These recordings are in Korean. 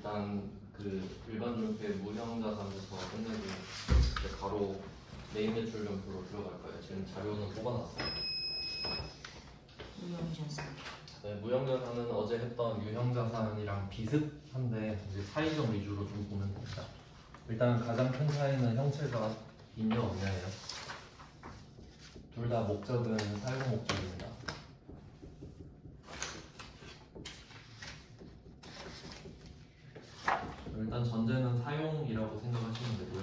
일단 그 일반 준표의 무형자산부터 끝내고 이제 바로 메인 매출 점표로 들어갈 거예요. 지금 자료는 뽑아놨어요. 무형자산. 네, 무형자산은 어제 했던 유형자산이랑 비슷한데 이제 차이점 위주로 좀 보면 됩니다. 일단 가장 큰 차이는 형체가 있냐 없냐예요. 둘 다 목적은 사용 목적입니다. 일단 전제는 사용이라고 생각하시면 되고요.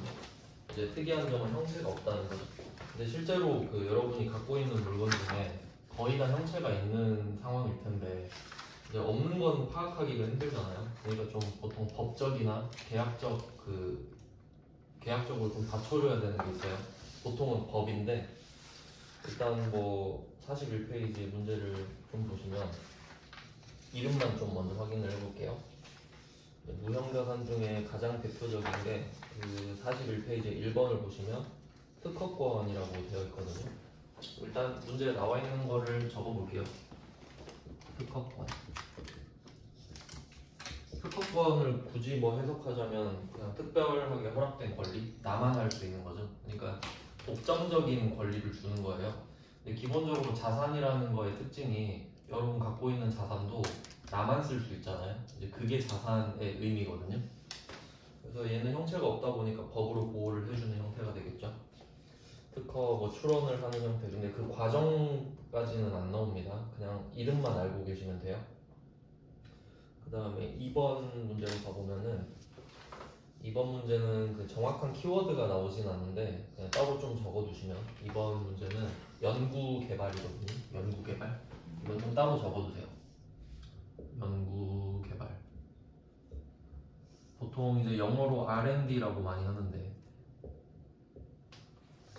이제 특이한 점은 형체가 없다는 거죠. 근데 실제로 그 여러분이 갖고 있는 물건 중에 거의 다 형체가 있는 상황일 텐데 이제 없는 건 파악하기가 힘들잖아요. 그러니까 좀 보통 법적이나 계약적으로 좀 받쳐줘야 되는 게 있어요. 보통은 법인데 일단 뭐 41페이지 문제를 좀 보시면 이름만 좀 먼저 확인을 해볼게요. 무형자산 중에 가장 대표적인 게 그 41페이지 1번을 보시면 특허권이라고 되어 있거든요. 일단 문제에 나와 있는 거를 적어볼게요. 특허권. 특허권을 굳이 뭐 해석하자면 그냥 특별하게 허락된 권리, 나만 할 수 있는 거죠. 그러니까 독점적인 권리를 주는 거예요. 근데 기본적으로 자산이라는 거의 특징이 여러분 갖고 있는 자산도 나만 쓸 수 있잖아요. 이제 그게 자산의 의미거든요. 그래서 얘는 형체가 없다 보니까 법으로 보호를 해주는 형태가 되겠죠. 특허 뭐 출원을 하는 형태. 근데 그 과정까지는 안 나옵니다. 그냥 이름만 알고 계시면 돼요. 그 다음에 2번 문제로 가보면은 2번 문제는 그 정확한 키워드가 나오진 않는데 그냥 따로 좀 적어두시면 2번 문제는 연구개발이거든요. 연구개발. 이건 좀 따로 적어두세요. 연구개발. 보통 이제 영어로 R&D라고 많이 하는데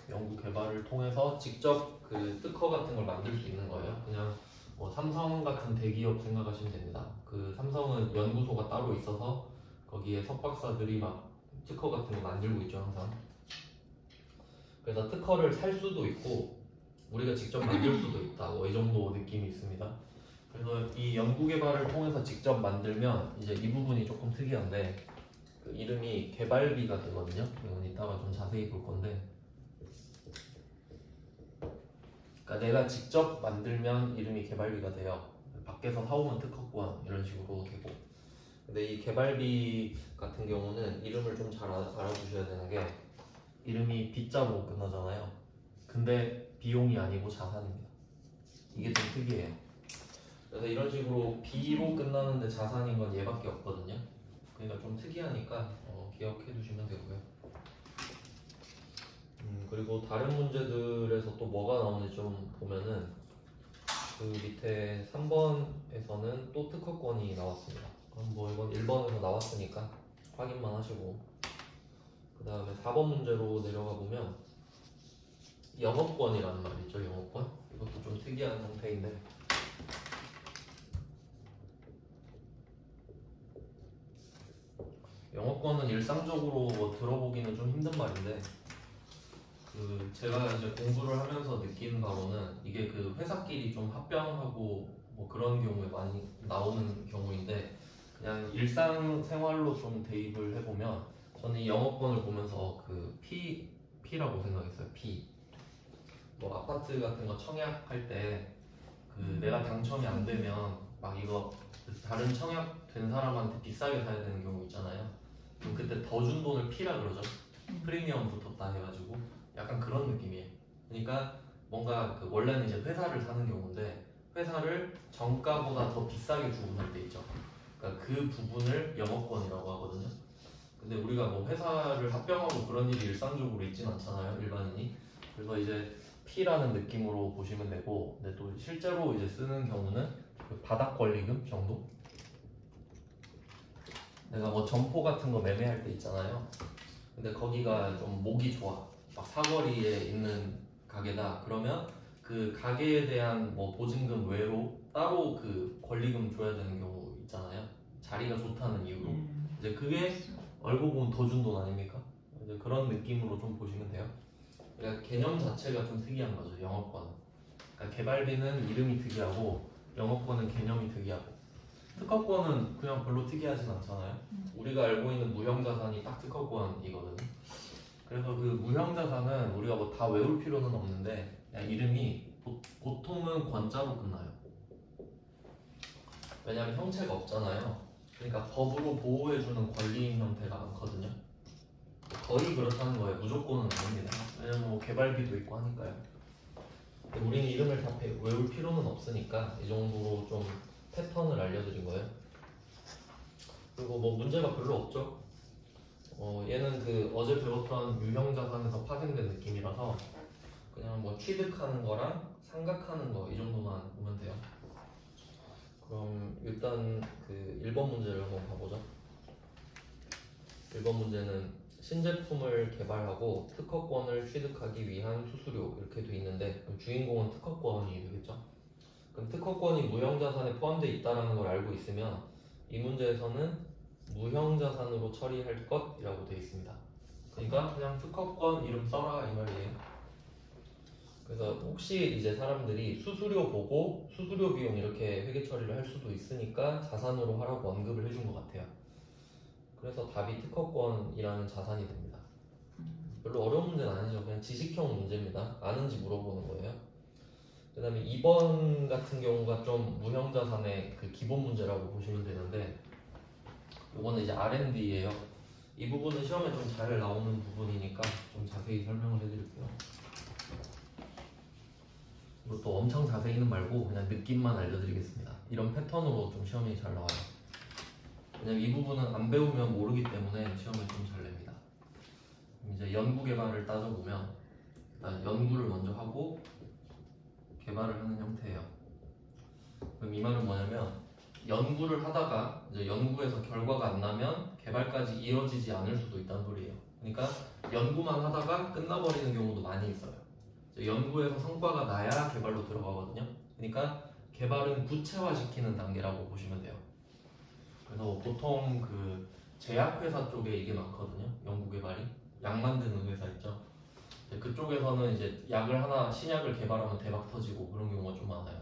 연구개발을 통해서 직접 그 특허 같은 걸 만들 수 있는 거예요. 그냥 뭐 삼성 같은 대기업 생각하시면 됩니다. 그 삼성은 연구소가 따로 있어서 거기에 석박사들이 막 특허 같은 거 만들고 있죠, 항상. 그래서 특허를 살 수도 있고 우리가 직접 만들 수도 있다. 뭐 이 정도 느낌이 있습니다. 그래서 이 연구개발을 통해서 직접 만들면 이제 이 부분이 조금 특이한데 그 이름이 개발비가 되거든요. 이건 이따가 좀 자세히 볼 건데 그러니까 내가 직접 만들면 이름이 개발비가 돼요. 밖에서 사오면 특허권 이런 식으로 되고. 근데 이 개발비 같은 경우는 이름을 좀 잘 알아주셔야 되는 게 이름이 B자로 끝나잖아요. 근데 비용이 아니고 자산입니다. 이게 좀 특이해요. 그래서 이런 식으로 B로 끝나는데 자산인 건 얘밖에 없거든요. 그러니까 좀 특이하니까 기억해 두시면 되고요. 그리고 다른 문제들에서 또 뭐가 나오는지 좀 보면은 그 밑에 3번에서는 또 특허권이 나왔습니다. 그럼 뭐 이건 1번에서 나왔으니까 확인만 하시고 그 다음에 4번 문제로 내려가 보면 영업권이라는 말이 있죠. 영업권. 이것도 좀 특이한 형태인데 영업권은 일상적으로 뭐 들어보기는 좀 힘든 말인데 그 제가 이제 공부를 하면서 느낀 바로는 이게 그 회사끼리 좀 합병하고 뭐 그런 경우에 많이 나오는 경우인데 그냥 일상생활로 좀 대입을 해보면 저는 이 영업권을 보면서 그 P라고 생각했어요. P. 뭐 아파트 같은 거 청약할 때 그 내가 당첨이 안 되면 막 이거 다른 청약된 사람한테 비싸게 사야 되는 경우 있잖아요. 그럼 그때 더 준 돈을 P라 그러죠. 프리미엄 붙었다 해가지고 약간 그런 느낌이에요. 그러니까 뭔가 그 원래는 이제 회사를 사는 경우인데 회사를 정가보다 더 비싸게 주고 살 때 있죠. 그러니까 그 부분을 영업권이라고 하거든요. 근데 우리가 뭐 회사를 합병하고 그런 일이 일상적으로 있진 않잖아요, 일반인이. 그래서 이제 P라는 느낌으로 보시면 되고, 근데 또 실제로 이제 쓰는 경우는 그 바닥 권리금 정도? 내가 뭐 점포 같은 거 매매할 때 있잖아요. 근데 거기가 좀 목이 좋아. 막 사거리에 있는 가게다. 그러면 그 가게에 대한 뭐 보증금 외로 따로 그 권리금 줘야 되는 경우 있잖아요. 자리가 좋다는 이유로. 이제 그게 알고 보면 더 준 돈 아닙니까? 이제 그런 느낌으로 좀 보시면 돼요. 그러니까 개념 자체가 좀 특이한 거죠. 영업권은. 그러니까 개발비는 이름이 특이하고 영업권은 개념이 특이하고. 특허권은 그냥 별로 특이하진 않잖아요. 우리가 알고 있는 무형자산이 딱 특허권이거든요. 그래서 그 무형자산은 우리가 뭐 다 외울 필요는 없는데 그냥 이름이 보통은 권자로 끝나요. 왜냐하면 형체가 없잖아요. 그러니까 법으로 보호해주는 권리인 형태가 많거든요. 거의 그렇다는 거예요. 무조건은 아닙니다. 왜냐면 뭐 개발비도 있고 하니까요. 근데 우리는 이름을 다 외울 필요는 없으니까 이 정도로 좀 패턴을 알려드린 거예요. 그리고 뭐 문제가 별로 없죠. 얘는 그 어제 배웠던 유형자산에서 파생된 느낌이라서 그냥 뭐 취득하는 거랑 상각하는 거 이 정도만 보면 돼요. 그럼 일단 그 1번 문제를 한번 봐보죠. 1번 문제는 신제품을 개발하고 특허권을 취득하기 위한 수수료 이렇게 돼 있는데 그럼 주인공은 특허권이 되겠죠. 그럼 특허권이 무형자산에 포함되어 있다는 걸 알고 있으면 이 문제에서는 무형자산으로 처리할 것이라고 되어 있습니다. 그러니까 그냥 특허권 이름 써라 이 말이에요. 그래서 혹시 이제 사람들이 수수료 보고 수수료 비용 이렇게 회계 처리를 할 수도 있으니까 자산으로 하라고 언급을 해준 것 같아요. 그래서 답이 특허권이라는 자산이 됩니다. 별로 어려운 문제는 아니죠. 그냥 지식형 문제입니다. 아는지 물어보는 거예요. 그 다음에 2번 같은 경우가 좀 무형자산의 그 기본 문제라고 보시면 되는데 이거는 이제 R&D예요. 이 부분은 시험에 좀 잘 나오는 부분이니까 좀 자세히 설명을 해드릴게요. 이것도 엄청 자세히는 말고 그냥 느낌만 알려드리겠습니다. 이런 패턴으로 좀 시험이 잘 나와요. 왜냐면 이 부분은 안 배우면 모르기 때문에 시험에 좀 잘 냅니다. 이제 연구 개발을 따져보면 일단 연구를 먼저 하고 개발을 하는 형태예요. 그럼 이 말은 뭐냐면 연구를 하다가 이제 연구에서 결과가 안 나면 개발까지 이어지지 않을 수도 있다는 소리예요. 그러니까 연구만 하다가 끝나버리는 경우도 많이 있어요. 연구에서 성과가 나야 개발로 들어가거든요. 그러니까 개발은 구체화시키는 단계라고 보시면 돼요. 그래서 보통 그 제약회사 쪽에 이게 많거든요. 연구개발이 약 만드는 회사 있죠. 그쪽에서는 이제 약을 하나 신약을 개발하면 대박 터지고 그런 경우가 좀 많아요.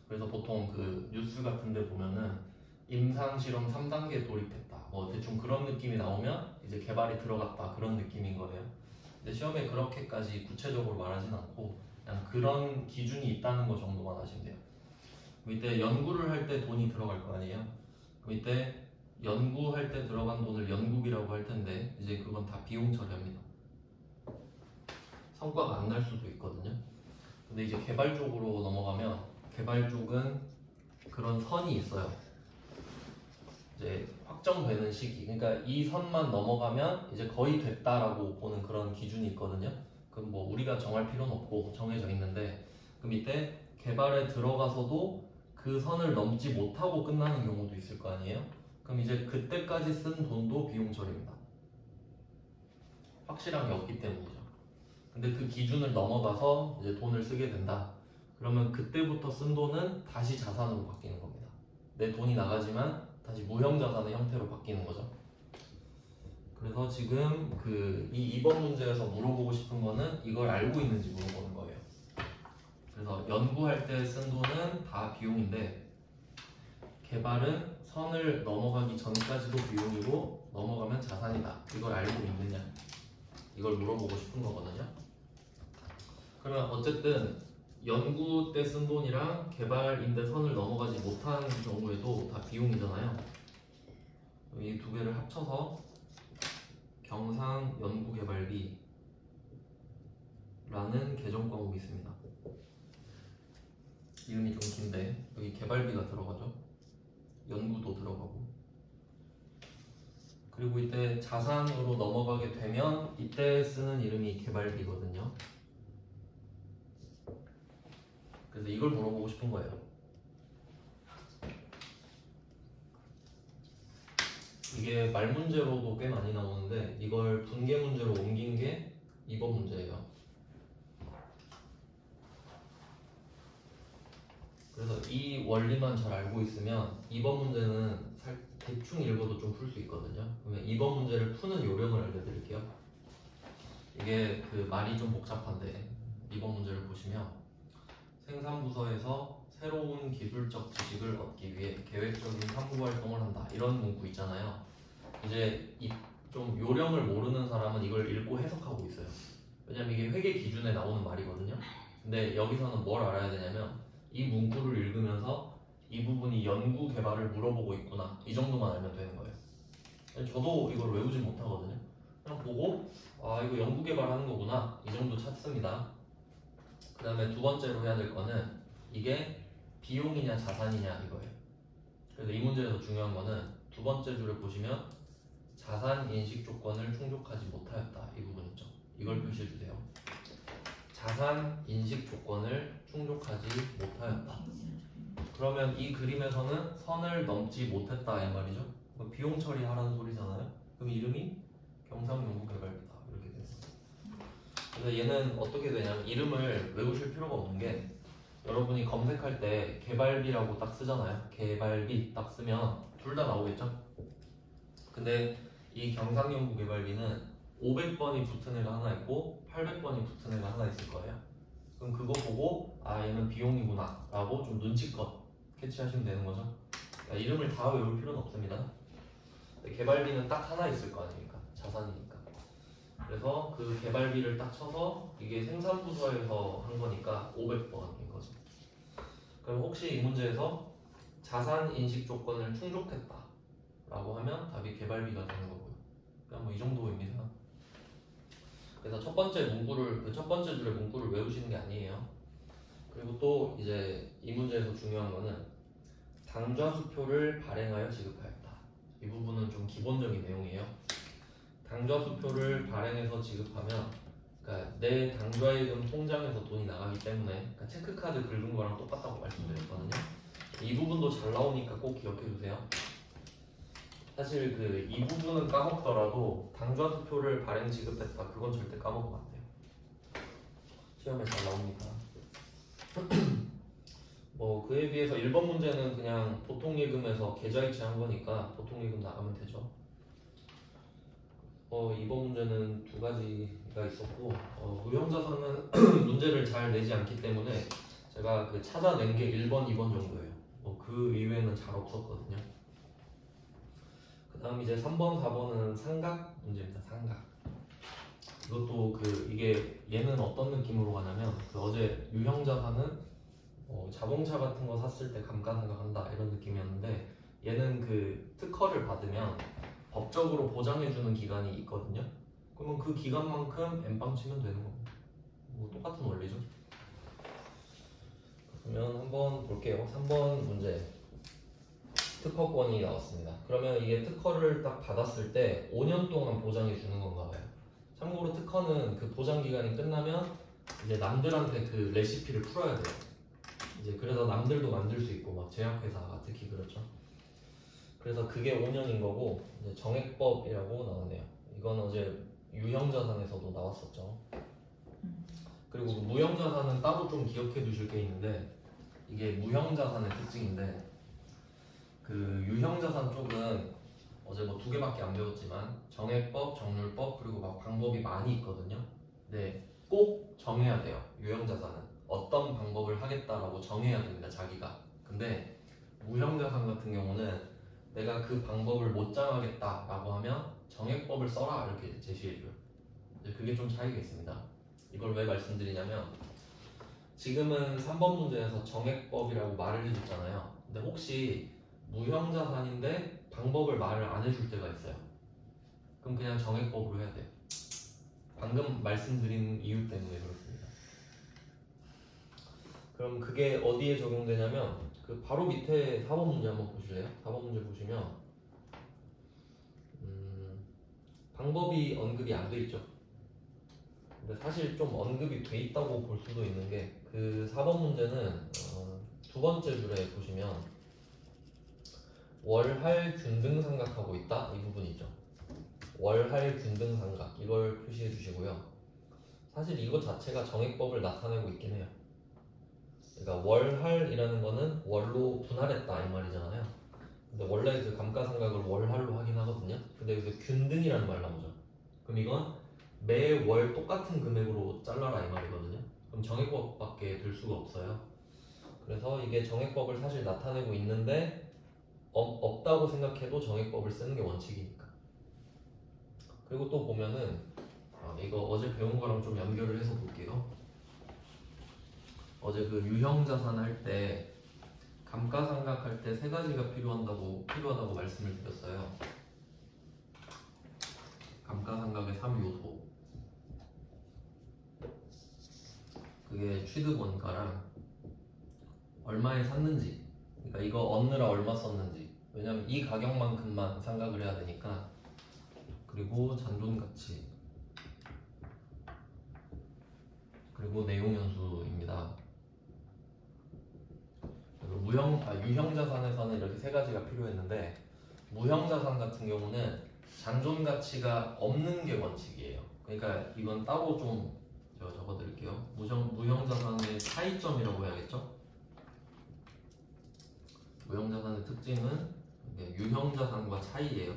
그래서 보통 그 뉴스 같은데 보면은 임상실험 3단계 돌입했다. 뭐 대충 그런 느낌이 나오면 이제 개발이 들어갔다 그런 느낌인 거예요. 근데 시험에 그렇게까지 구체적으로 말하진 않고 그냥 그런 기준이 있다는 거 정도만 아시면 돼요. 그럼 이때 연구를 할 때 돈이 들어갈 거 아니에요. 그럼 이때 연구할 때 들어간 돈을 연구비라고 할 텐데 이제 그건 다 비용 처리합니다. 성과가 안 날 수도 있거든요. 근데 이제 개발 쪽으로 넘어가면 개발 쪽은 그런 선이 있어요. 이제 확정되는 시기, 그러니까 이 선만 넘어가면 이제 거의 됐다라고 보는 그런 기준이 있거든요. 그럼 뭐 우리가 정할 필요는 없고 정해져 있는데 그럼 이때 개발에 들어가서도 그 선을 넘지 못하고 끝나는 경우도 있을 거 아니에요. 그럼 이제 그때까지 쓴 돈도 비용 처리입니다. 확실한 게 없기 때문이죠. 근데 그 기준을 넘어가서 이제 돈을 쓰게 된다. 그러면 그때부터 쓴 돈은 다시 자산으로 바뀌는 겁니다. 내 돈이 나가지만 다시 무형자산의 형태로 바뀌는 거죠. 그래서 지금 이 2번 문제에서 물어보고 싶은 거는 이걸 알고 있는지 물어보는 거예요. 그래서 연구할 때 쓴 돈은 다 비용인데 개발은 선을 넘어가기 전까지도 비용이고 넘어가면 자산이다. 이걸 알고 있느냐? 이걸 물어보고 싶은 거거든요. 그러면 어쨌든 연구 때 쓴 돈이랑 개발인데 선을 넘어가지 못한 경우에도 다 비용이잖아요. 이 두 개를 합쳐서 경상 연구개발비라는 계정 과목이 있습니다. 이름이 좀 긴데 여기 개발비가 들어가죠. 연구도 들어가고. 그리고 이때 자산으로 넘어가게 되면 이때 쓰는 이름이 개발비거든요. 그래서 이걸 물어보고 싶은 거예요. 이게 말 문제로도 꽤 많이 나오는데 이걸 분계 문제로 옮긴 게 2번 문제예요. 그래서 이 원리만 잘 알고 있으면 2번 문제는 대충 읽어도 좀 풀 수 있거든요. 그러면 2번 문제를 푸는 요령을 알려드릴게요. 이게 그 말이 좀 복잡한데 2번 문제를 보시면 생산부서에서 새로운 기술적 지식을 얻기 위해 계획적인 탐구 활동을 한다. 이런 문구 있잖아요. 이제 좀 요령을 모르는 사람은 이걸 읽고 해석하고 있어요. 왜냐면 이게 회계 기준에 나오는 말이거든요. 근데 여기서는 뭘 알아야 되냐면 이 문구를 읽으면서 이 부분이 연구 개발을 물어보고 있구나. 이 정도만 알면 되는 거예요. 저도 이걸 외우진 못하거든요. 그냥 보고 아 이거 연구 개발하는 거구나. 이 정도 찾습니다. 그 다음에 두 번째로 해야 될 거는 이게 비용이냐 자산이냐 이거예요. 그래서 이 문제에서 중요한 거는 두 번째 줄을 보시면 자산 인식 조건을 충족하지 못하였다. 이 부분 있죠. 이걸 표시해 주세요. 자산 인식 조건을 충족하지 못하였다. 그러면 이 그림에서는 선을 넘지 못했다 이 말이죠. 비용 처리하라는 소리잖아요. 그럼 이름이 경상연구개발비다 이렇게 되는 거예요. 그래서 얘는 어떻게 되냐면 이름을 외우실 필요가 없는 게 여러분이 검색할 때 개발비라고 딱 쓰잖아요. 개발비 딱 쓰면 둘 다 나오겠죠. 근데 이 경상연구개발비는 500번이 붙은 애가 하나 있고 800번이 붙은 애가 하나 있을 거예요. 그럼 그거 보고 아 얘는 비용이구나 라고 좀 눈치껏 캐치하시면 되는 거죠. 그러니까 이름을 다 외울 필요는 없습니다. 개발비는 딱 하나 있을 거 아닙니까? 자산이니까. 그래서 그 개발비를 딱 쳐서 이게 생산부서에서 한 거니까 500번인 거죠. 그럼 혹시 이 문제에서 자산 인식 조건을 충족했다 라고 하면 답이 개발비가 되는 거고요. 그냥 뭐 이 정도입니다. 그래서 첫 번째 문구를 그 첫 번째 줄의 문구를 외우시는 게 아니에요. 그리고 또 이제 이 문제에서 중요한 거는 당좌수표를 발행하여 지급하였다. 이 부분은 좀 기본적인 내용이에요. 당좌수표를 발행해서 지급하면 그러니까 내 당좌예금 통장에서 돈이 나가기 때문에 그러니까 체크카드 긁은 거랑 똑같다고 말씀드렸거든요. 이 부분도 잘 나오니까 꼭 기억해 두세요. 사실 그 이 부분은 까먹더라도 당좌수표를 발행 지급했다 그건 절대 까먹으면 안 돼요. 시험에 잘 나옵니다. 뭐 그에 비해서 1번 문제는 그냥 보통예금에서 계좌이체 한 거니까 보통예금 나가면 되죠. 2번 문제는 두 가지가 있었고 무형자산은 문제를 잘 내지 않기 때문에 제가 그 찾아낸 게 1번, 2번 정도예요. 그 이외에는 잘 없었거든요. 그 다음 이제 3번, 4번은 삼각 문제입니다. 삼각. 이것도 이게 얘는 어떤 느낌으로 가냐면 어제 유형자산은 자동차 같은 거 샀을 때 감가상각한다 이런 느낌이었는데 얘는 그 특허를 받으면 법적으로 보장해주는 기간이 있거든요. 그러면 그 기간만큼 엠빵 치면 되는 겁니다. 뭐 똑같은 원리죠. 그러면 한번 볼게요. 3번 문제. 특허권이 나왔습니다. 그러면 이게 특허를 딱 받았을 때 5년 동안 보장해 주는 건가 봐요. 참고로 특허는 그 보장 기간이 끝나면 이제 남들한테 그 레시피를 풀어야 돼요. 이제 그래서 남들도 만들 수 있고 막 제약회사가 특히 그렇죠. 그래서 그게 5년인 거고 이제 정액법이라고 나왔네요. 이건 어제 유형자산에서도 나왔었죠. 그리고 무형자산은 따로 좀 기억해 두실 게 있는데 이게 무형자산의 특징인데 그 유형자산 쪽은 어제 뭐 두 개밖에 안 배웠지만 정액법, 정률법 그리고 막 방법이 많이 있거든요. 근데 꼭 정해야 돼요. 유형자산은 어떤 방법을 하겠다라고 정해야 됩니다. 자기가. 근데 무형자산 같은 경우는 내가 그 방법을 못 정하겠다라고 하면 정액법을 써라 이렇게 제시해줘요. 그게 좀 차이가 있습니다. 이걸 왜 말씀드리냐면 지금은 3번 문제에서 정액법이라고 말을 해줬잖아요. 근데 혹시 무형자산인데 방법을 말을 안 해줄 때가 있어요. 그럼 그냥 정액법으로 해야 돼요. 방금 말씀드린 이유 때문에 그렇습니다. 그럼 그게 어디에 적용되냐면 그 바로 밑에 4번 문제 한번 보실래요? 4번 문제 보시면 방법이 언급이 안 돼 있죠. 근데 사실 좀 언급이 돼 있다고 볼 수도 있는 게 그 4번 문제는 두 번째 줄에 보시면 월할 균등상각하고 있다 이 부분이 있죠. 월할 균등상각 이걸 표시해 주시고요. 사실 이거 자체가 정액법을 나타내고 있긴 해요. 그러니까 월할이라는 거는 월로 분할했다 이 말이잖아요. 근데 원래 그 감가상각을 월할로 하긴 하거든요. 근데 여기서 균등이라는 말 나오죠. 그럼 이건 매월 똑같은 금액으로 잘라라 이 말이거든요. 그럼 정액법밖에 될 수가 없어요. 그래서 이게 정액법을 사실 나타내고 있는데 없다고 생각해도 정액법을 쓰는 게 원칙이니까. 그리고 또 보면은 이거 어제 배운 거랑 좀 연결을 해서 볼게요. 어제 그 유형자산 할 때 감가상각할 때 세 가지가 필요하다고 말씀을 드렸어요. 감가상각의 3요소. 그게 취득 원가랑 얼마에 샀는지, 그러니까 이거 얻느라 얼마 썼는지, 왜냐면 이 가격만큼만 상각을 해야 되니까. 그리고 잔존가치, 그리고 내용연수입니다. 유형자산에서는 이렇게 세 가지가 필요했는데, 무형자산 같은 경우는 잔존가치가 없는 게 원칙이에요. 그러니까 이건 따로 좀 제가 적어드릴게요. 무형자산의 차이점이라고 해야겠죠? 무형자산의 특징은 유형자산과 차이예요.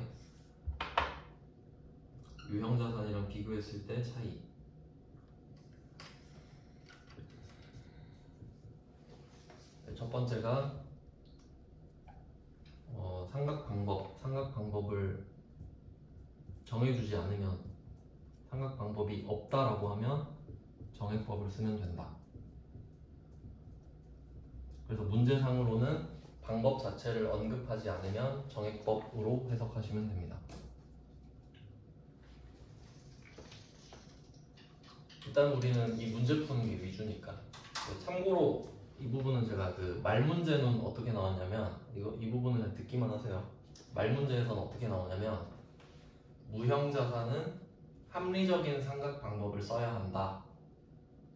유형자산이랑 비교했을 때 차이. 첫 번째가 상각 방법을 정해주지 않으면, 상각 방법이 없다라고 하면 정액법을 쓰면 된다. 그래서 문제상으로는 방법 자체를 언급하지 않으면 정액법으로 해석하시면 됩니다. 일단 우리는 이 문제 푸는 게 위주니까. 참고로 이 부분은 제가 그 말문제는 어떻게 나왔냐면, 이 부분은 듣기만 하세요. 말문제에서는 어떻게 나오냐면, 무형자산은 합리적인 상각 방법을 써야 한다.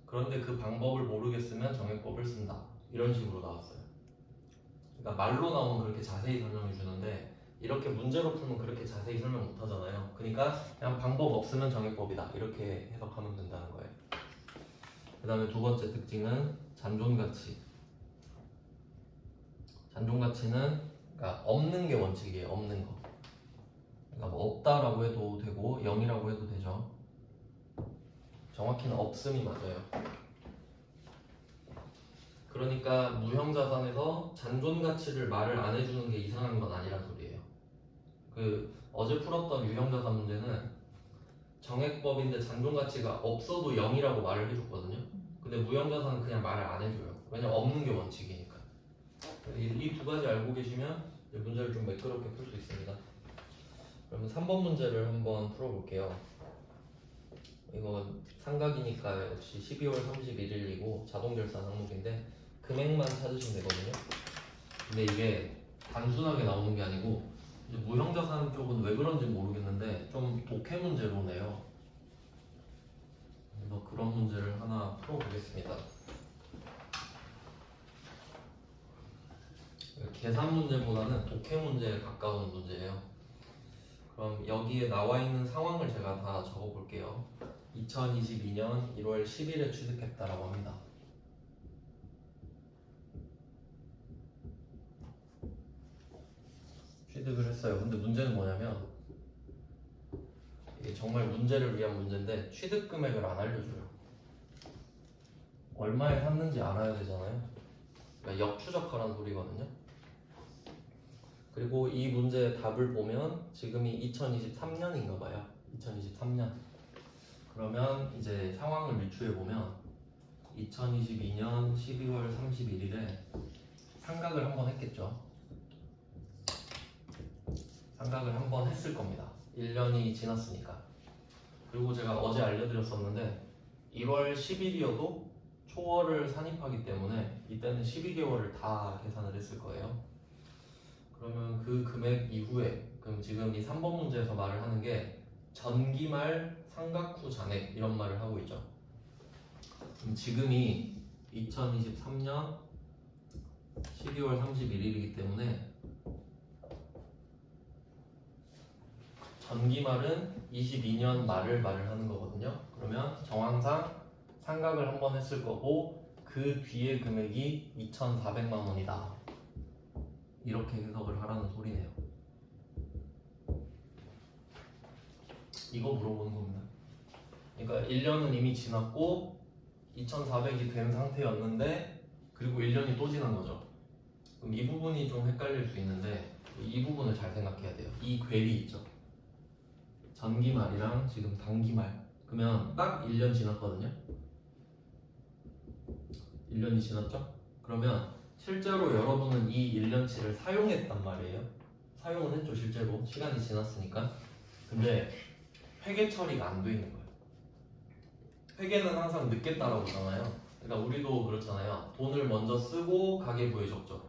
그런데 그 방법을 모르겠으면 정액법을 쓴다. 이런 식으로 나왔어요. 그러니까 말로 나오면 그렇게 자세히 설명해 주는데, 이렇게 문제로 풀면 그렇게 자세히 설명 못 하잖아요. 그러니까 그냥 방법 없으면 정액법이다. 이렇게 해석하면 된다는 거예요. 그 다음에 두 번째 특징은 잔존가치. 잔존가치는 그러니까 없는 게 원칙이에요. 없는 거. 그러니까 뭐 없다라고 해도 되고 0이라고 해도 되죠. 정확히는 없음이 맞아요. 그러니까 무형자산에서 잔존가치를 말을 안 해주는 게 이상한 건 아니란 소리예요. 그 어제 풀었던 유형자산 문제는 정액법인데 잔존가치가 없어도 0이라고 말을 해줬거든요. 근데 무형자산은 그냥 말을 안 해줘요. 왜냐면 없는 게 원칙이니까. 이 두 가지 알고 계시면 문제를 좀 매끄럽게 풀 수 있습니다. 그러면 3번 문제를 한번 풀어볼게요. 이건 상각이니까 역시 12월 31일이고 자동결산 항목인데 금액만 찾으시면 되거든요. 근데 이게 단순하게 나오는 게 아니고 이제 무형자산 쪽은 왜 그런지 모르겠는데 좀 독해 문제로 내요. 그래서 그런 문제를 하나 풀어보겠습니다. 계산 문제보다는 독해 문제에 가까운 문제예요. 그럼 여기에 나와 있는 상황을 제가 다 적어볼게요. 2022년 1월 10일에 취득했다라고 합니다. 취득을 했어요. 근데 문제는 뭐냐면 이게 정말 문제를 위한 문제인데 취득 금액을 안 알려줘요. 얼마에 샀는지 알아야 되잖아요. 그러니까 역추적하라는 소리거든요. 그리고 이 문제의 답을 보면 지금이 2023년인가 봐요. 2023년. 그러면 이제 상황을 유추해 보면 2022년 12월 31일에 상각을 한번 했겠죠. 상각을 한번 했을 겁니다. 1년이 지났으니까. 그리고 제가 어제 알려드렸었는데 1월 10일이어도 초월을 산입하기 때문에 이때는 12개월을 다 계산을 했을 거예요. 그러면 그 금액 이후에, 그럼 지금 이 3번 문제에서 말을 하는 게 전기말 상각 후 잔액 이런 말을 하고 있죠. 그럼 지금이 2023년 12월 31일이기 때문에 전기말은 22년 말을 하는 거거든요. 그러면 정황상 상각을 한 번 했을 거고 그 뒤에 금액이 2,400만 원이다. 이렇게 해석을 하라는 소리네요. 이거 물어보는 겁니다. 그러니까 1년은 이미 지났고 2,400이 된 상태였는데 그리고 1년이 또 지난 거죠. 그럼 이 부분이 좀 헷갈릴 수 있는데 이 부분을 잘 생각해야 돼요. 이 궤리 있죠. 전기말이랑 지금 단기말. 그러면 딱 1년 지났거든요. 1년이 지났죠? 그러면 실제로 여러분은 이 1년치를 사용했단 말이에요. 사용은 했죠, 실제로. 시간이 지났으니까. 근데 회계 처리가 안 돼 있는 거예요. 회계는 항상 늦게 따라오잖아요. 그러니까 우리도 그렇잖아요. 돈을 먼저 쓰고 가계부에 적죠.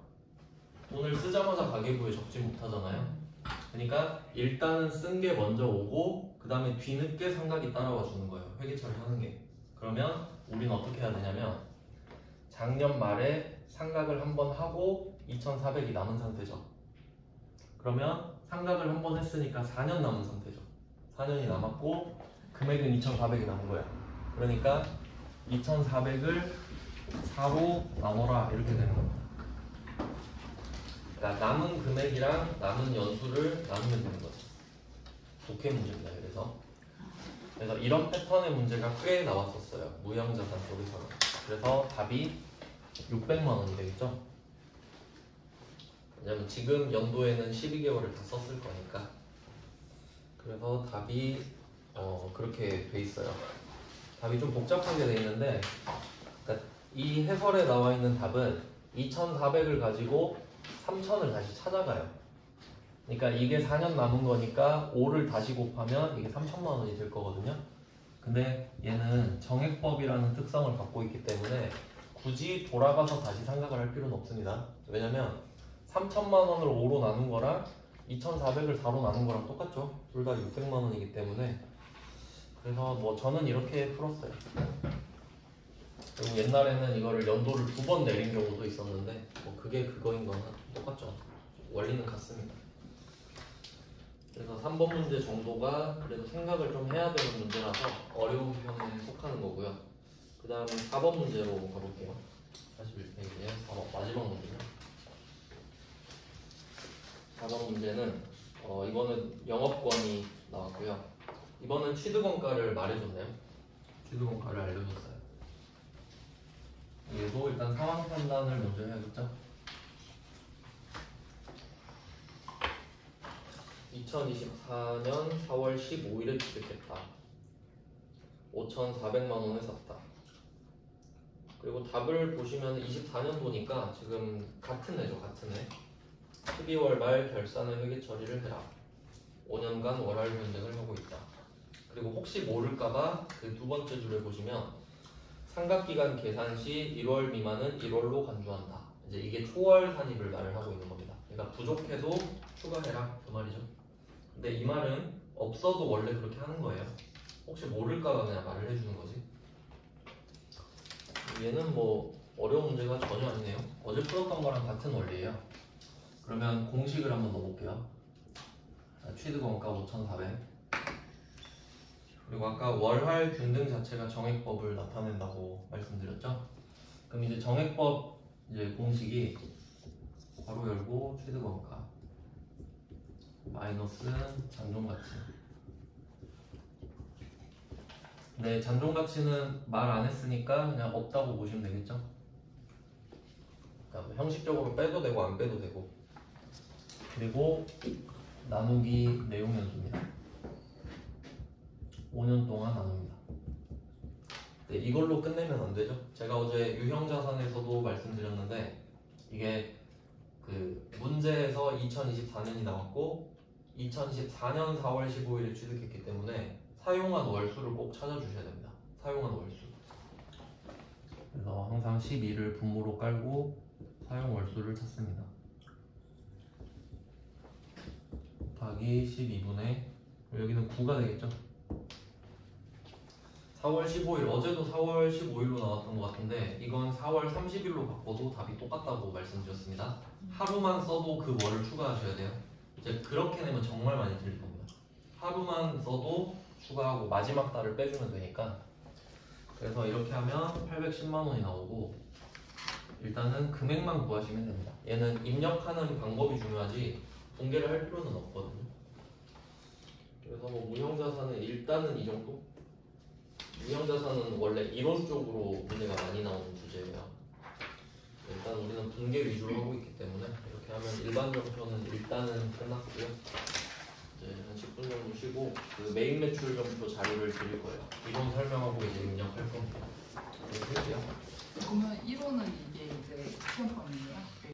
돈을 쓰자마자 가계부에 적지 못하잖아요. 그러니까 일단은 쓴 게 먼저 오고 그 다음에 뒤늦게 상각이 따라와 주는 거예요. 회계 처리하는 게. 그러면 우리는 어떻게 해야 되냐면 작년 말에 상각을 한번 하고 2,400이 남은 상태죠. 그러면 상각을 한번 했으니까 4년 남은 상태죠. 4년이 남았고 금액은 2,400이 남은 거야. 그러니까 2,400을 4로 나눠라 이렇게 되는 겁니다. 그러니까 남은 금액이랑 남은 연수를 나누면 되는 거죠. 독해 문제입니다. 그래서 이런 패턴의 문제가 꽤 나왔었어요. 무형자산 쪽에서는. 그래서 답이 600만 원이 되겠죠. 왜냐면 지금 연도에는 12개월을 다 썼을 거니까. 그래서 답이 그렇게 돼 있어요. 답이 좀 복잡하게 돼 있는데, 그러니까 이 해설에 나와 있는 답은 2,400을 가지고 3,000을 다시 찾아가요. 그러니까 이게 4년 남은 거니까 5를 다시 곱하면 이게 3,000만 원이 될 거거든요. 근데 얘는 정액법이라는 특성을 갖고 있기 때문에 굳이 돌아가서 다시 생각을 할 필요는 없습니다. 왜냐면 3,000만 원을 5로 나눈 거랑 2,400을 4로 나눈 거랑 똑같죠. 둘 다 600만 원이기 때문에. 그래서 뭐 저는 이렇게 풀었어요. 그리고 옛날에는 이거를 연도를 2번 내린 경우도 있었는데 뭐 그게 그거인 거나 똑같죠. 원리는 같습니다. 그래서 3번 문제 정도가 그래도 생각을 좀 해야 되는 문제라서 어려운 편에 속하는 거고요. 그 다음에 4번 문제로 가볼게요. 41페이지에 4번 마지막 문제죠. 4번 문제는 이거는 영업권이 나왔고요. 이번은 취득원가를 말해줬네요. 취득원가를 알려줬어요. 얘도 일단 상황 판단을 먼저 해야겠죠. 2024년 4월 15일에 취득했다. 5,400만 원을 샀다. 그리고 답을 보시면 24년도니까 지금 같은 해죠, 같은 해. 12월 말 결산을 회계 처리를 해라. 5년간 월할 변경을 하고 있다. 그리고 혹시 모를까봐 그 두 번째 줄에 보시면 상각기간 계산 시 1월 미만은 1월로 간주한다. 이제 이게 초월 산입을 말을 하고 있는 겁니다. 그러니까 부족해도 추가해라 그 말이죠. 근데 이 말은 없어도 원래 그렇게 하는 거예요. 혹시 모를까봐 그냥 말을 해주는 거지. 얘는 뭐 어려운 문제가 전혀 아니네요. 어제 풀었던 거랑 같은 원리예요. 그러면 공식을 한번 넣어볼게요. 취득원가 5,400. 그리고 아까 월할 균등 자체가 정액법을 나타낸다고 말씀드렸죠. 그럼 이제 정액법 이제 공식이 괄호 열고 취득원가 마이너스 잔존가치. 네, 잔존가치는 말 안 했으니까 그냥 없다고 보시면 되겠죠. 그러니까 형식적으로 빼도 되고 안 빼도 되고. 그리고 나누기 내용연수입니다. 5년 동안 나눕니다. 네, 이걸로 끝내면 안 되죠. 제가 어제 유형자산에서도 말씀드렸는데 이게 그 문제에서 2024년이 나왔고 2014년 4월 15일에 취득했기 때문에 사용한 월수를 꼭 찾아주셔야 됩니다. 사용한 월수. 그래서 항상 12를 분모로 깔고 사용 월수를 찾습니다. 곱하기 12분의 여기는 9가 되겠죠. 4월 15일 어제도 4월 15일로 나왔던 것 같은데 이건 4월 30일로 바꿔도 답이 똑같다고 말씀드렸습니다. 하루만 써도 그 월을 추가하셔야 돼요. 이제 그렇게 내면 정말 많이 틀릴 겁니다. 하루만 써도 추가하고 마지막 달을 빼주면 되니까. 그래서 이렇게 하면 810만 원이 나오고 일단은 금액만 구하시면 됩니다. 얘는 입력하는 방법이 중요하지 공개를 할 필요는 없거든요. 그래서 뭐 무형자산은 일단은 이 정도? 무형자산은 원래 이론 쪽으로 문제가 많이 나오는 주제예요. 일단 우리는 분계 위주로 하고 있기 때문에 이렇게 하면 일반 점표는 일단은 끝났고요. 이제 한 10분 정도 쉬고 그 메인 매출 점표 자료를 드릴 거예요. 이론 설명하고 이제 입력할 겁니다. 그럼 할게요. 그러면 1호는 이게 이제 시험 범위예요?